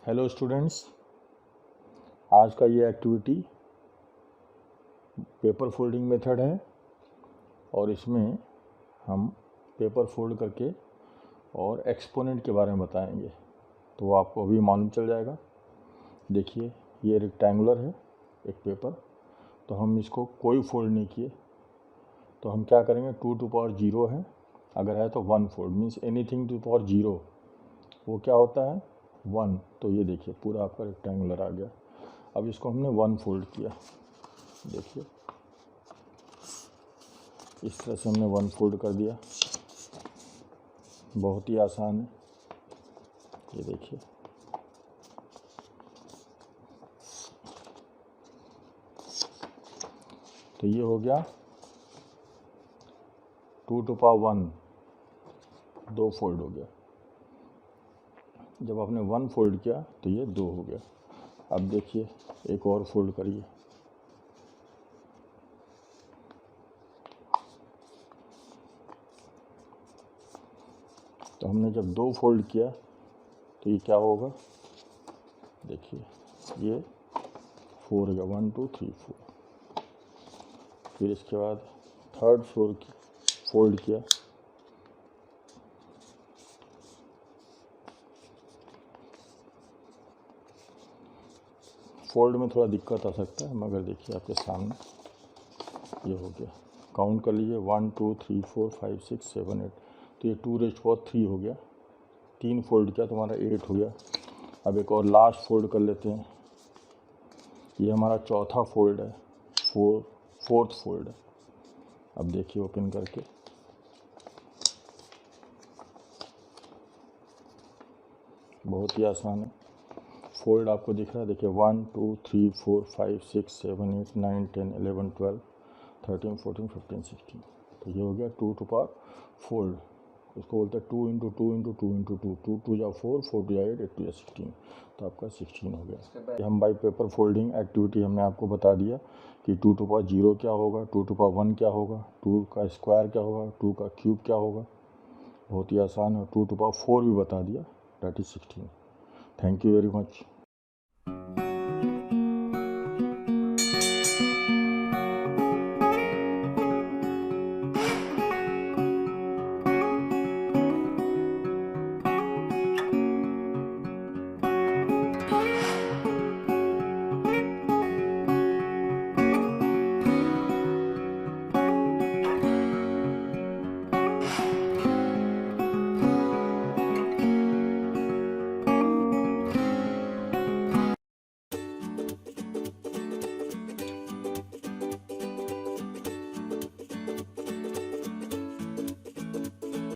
Hello students, आज का ये एक्टिविटी पेपर फोल्डिंग मेथड है और इसमें हम पेपर फोल्ड करके और एक्सपोनेंट के बारे में बताएंगे। तो वो आपको अभी मालूम चल जाएगा। देखिए, ये रेक्टेंगुलर है एक पेपर, तो हम इसको कोई फोल्ड नहीं किए, तो हम क्या करेंगे, 2 टू पावर 0 है, अगर है तो 1 fold, means anything to power 0 वो क्या होता है 1। तो ये देखिए पूरा आपका रेक्टेंगुलर आ गया। अब इसको हमने 1 फोल्ड किया, देखिए इस तरह से हमने 1 फोल्ड कर दिया। बहुत ही आसान है, ये देखिए। तो ये हो गया 2 टू पावर 1, 2 फोल्ड हो गया। जब आपने 1 फोल्ड किया तो ये 2 हो गया। अब देखिए एक और फोल्ड करिए, तो हमने जब 2 फोल्ड किया तो ये क्या होगा, देखिए ये 4 हो गया, 1 2 3 4। फिर इसके बाद थर्ड फ्लोर की फोल्ड किया, फोल्ड में थोड़ा दिक्कत आ सकता है, मगर देखिए आपके सामने ये हो गया। काउंट कर लीजिए 1 2 3 4 5 6 7 8। तो ये 2⁻³ हो गया। 3 फोल्ड किया तो हमारा 8 हो गया। अब एक और लास्ट फोल्ड कर लेते हैं। ये हमारा चौथा फोल्ड है, फोर्थ फोल्ड है। अब देखिए ओपन करके, बहुत ही आसान है। फोल्ड आपको दिख रहा है, देखिए 1 2 3 4 5 6 7 8 9 10 11 12 13 14 15 16। तो ये हो गया 2 टू पावर फोल्ड। उसको बोलते हैं 2 इंटू 2 इंटू 2 इंटू 2, 2 2 जा 4, 4 2 जा 8, 8 2 जा 16। तो आपका 16 हो गया। हम बाई पेपर फोल्डिंग एक्टिविटी हमने आपको बता दिया कि 2 टू पावर 0 क्या होगा, 2 टू पावर 1 क्या होगा, 2 का स्क्वायर क्या होगा, 2 का क्यूब क्या होगा। बहुत ही आसान है। 2 टू पावर 4 भी बता दिया, that is 16। Thank you very much.